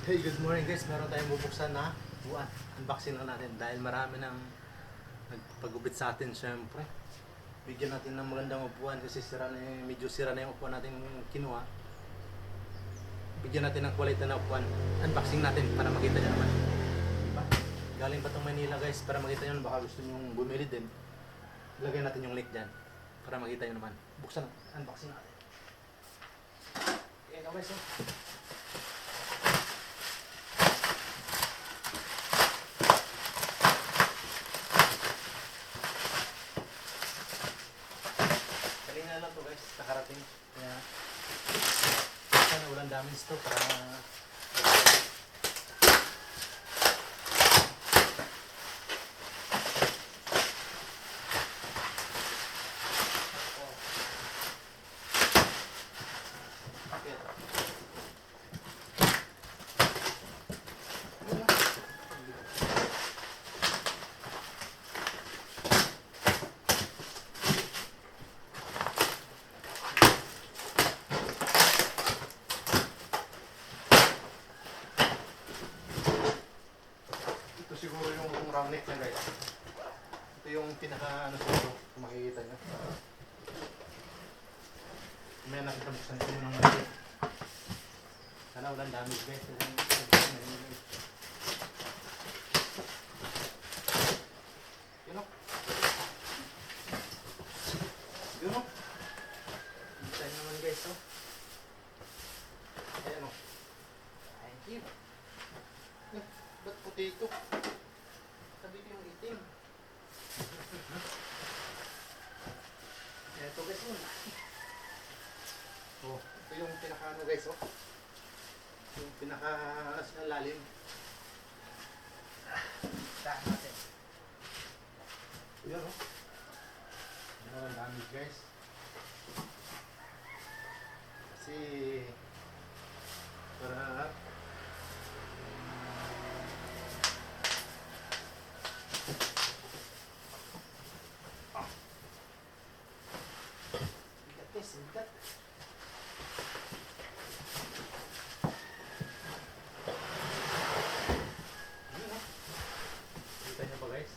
Hey, good morning guys. Meron tayong bubuksan na buwan. Unboxing lang natin dahil marami nang nagpagupit sa atin syempre. Bigyan natin ng magandang upuan kasi medyo sira na yung upuan natin kinuha. Bigyan natin ng quality na upuan. Unboxing natin para makita nyo naman. Diba? Galing pa itong Manila guys para makita nyo. Baka gusto nyo bumili din. Lagay natin yung link dyan para makita nyo naman. Buksan natin. Unboxing natin. Okay guys, oh. Kanina lang to guys, nakarating. Kaya sana walang damage to para siguro yung round neck na guys. Ito yung pinaka siguro kung makikita nyo. May nakita buksan ito ng mali. Sana walang damage guys. Yun o. Yun o. Kita nyo naman guys o. Ayan o. Thank you. Ba't puti ito? Sabi ko yung itim. Eto guys mo. Oh, ito yung pinaka guys oh. Yung pinaka sa lalim. Tahan natin. Yan oh. Yan ang dami guys. Kasi para sikat. Kita nyo ba guys?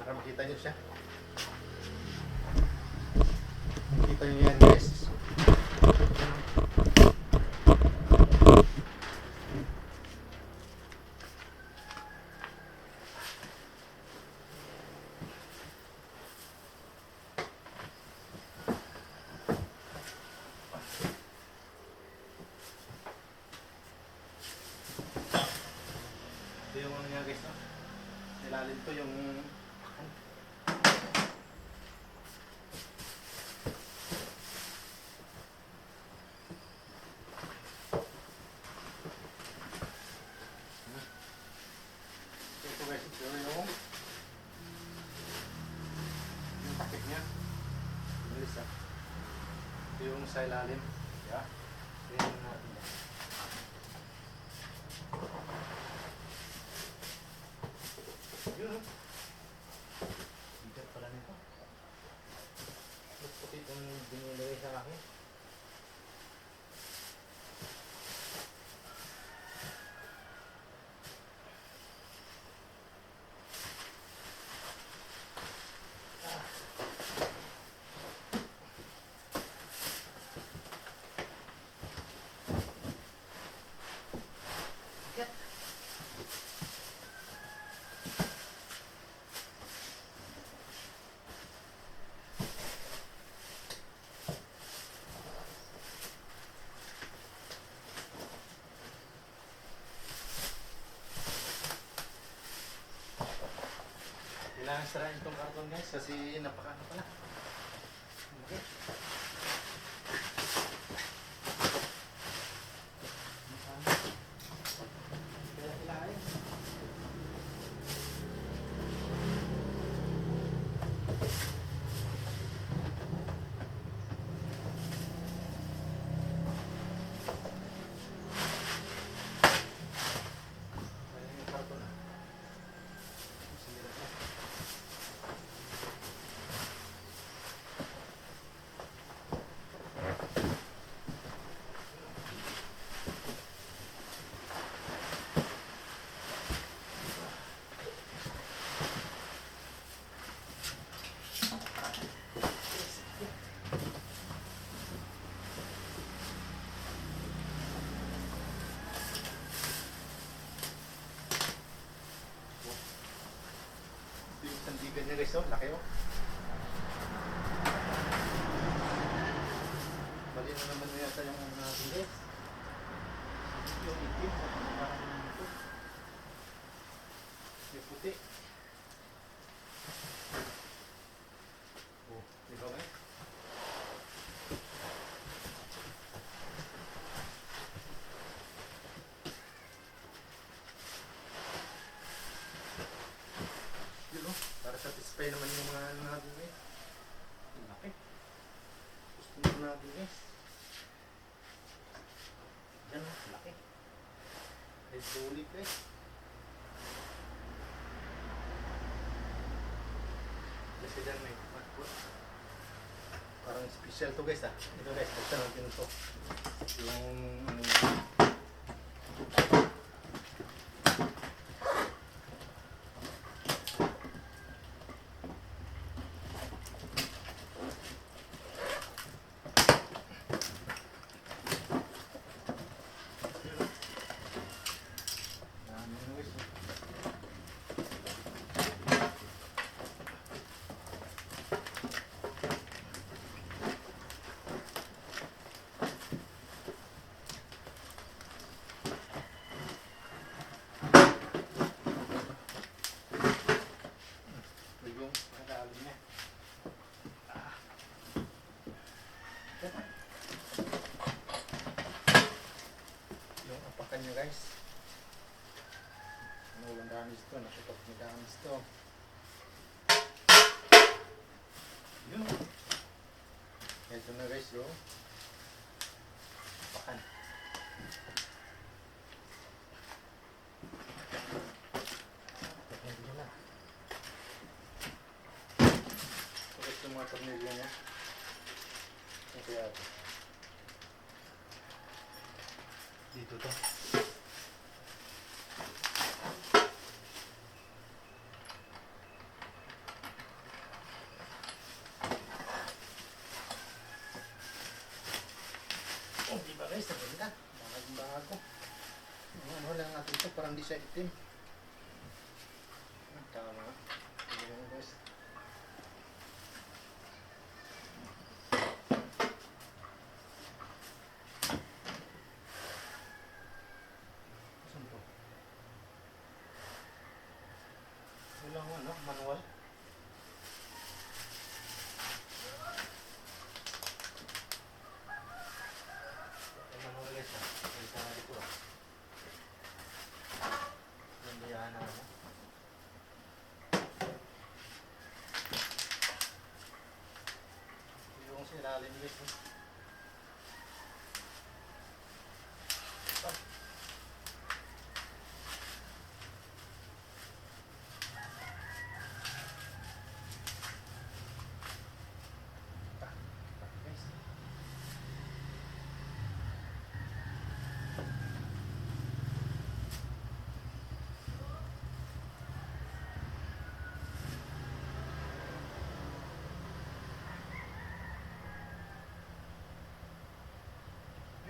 Para makita nyo siya. Kita nyo yan guys. Ito yung ano nga guys, no? Nilalim to yung ito guys, ito yung takip nya. Bilis ah. Ito yung sa ilalim. Yeah. Tingnan natin yan. Yun oh. Bigat pala nito. Mas puti itong binilagay sa akin. Kailangan sarayin itong karton guys kasi napakaano pala. Okay. Kaya kailangan yung karton na. Yan guys, oh, laki oh. Bali na naman yata yung natin guys. Yung itim, parang ito. Yung puti. Oh, di ba guys? Yun oh, para satisfy naman yung mga ano natin guys. Ang laki. Gusto naman natin guys. Yan oh, laki. Ay sulit guys. Kasi dyan may parang special to guys ah. Ito guys, buksan natin ito. Yung ano niya guys. Ano walang damage to, nakipag may damage to. Yun. Ito na guys yung pakan. Ito na. Ito yung mga tornilyo niya. Ito yata. Dito to. Oh, di ba guys? Maganda. Bago. Ano lang natin ito. Parang di siya itim. Tama. Ayan guys. Saan to? Walang ano, manual. Ilalim guys.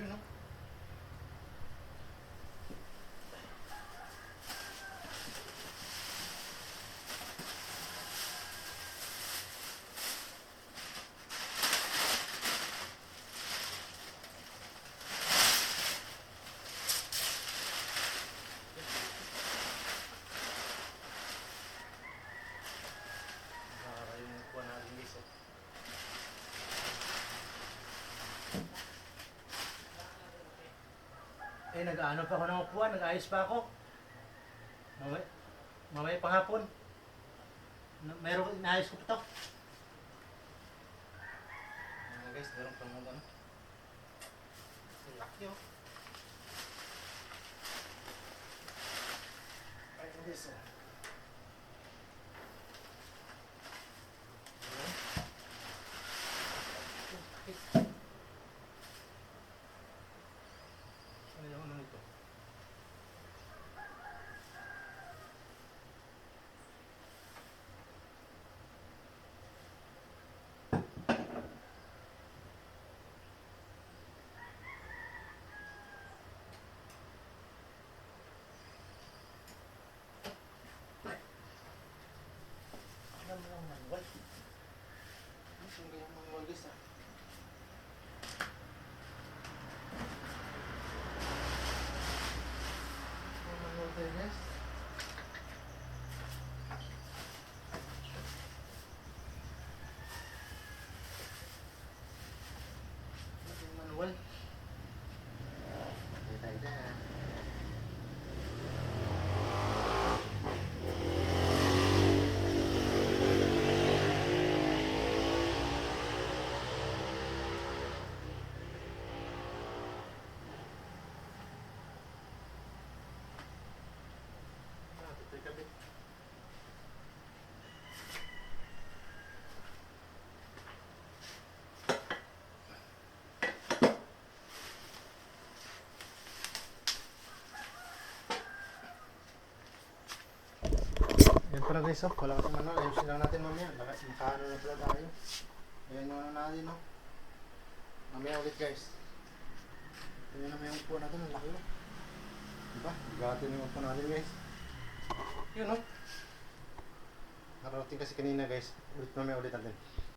Yun no? Yung kuha natin guys oh. Eh, nag-ano pa ako ng upuan, nag-ayos pa ako. Mamaya panghapon. Meron, inaayos ko pa to. Ayan guys, meron pa mga ano. Ang laki oh. Ayun guys oh. Ano yung ano nito? Yan pala guys, oh. Wala kasing ano. Ayusin lang natin mamaya. Nakaano na pala tayo. Ayan yung ano natin, no. Mamaya ulit guys. Ayan naman yung upo natin. Ang laki, oh. Diba? Gatin yung upo natin guys. Yun, no. Nakarating kasi kanina guys. Mamaya ulit natin.